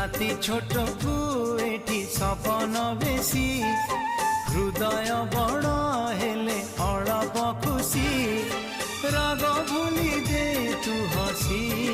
राति छोट को एठी सपन बेसी हृदय बड़ हेले अळप खुशी राग भूली दे तू हसी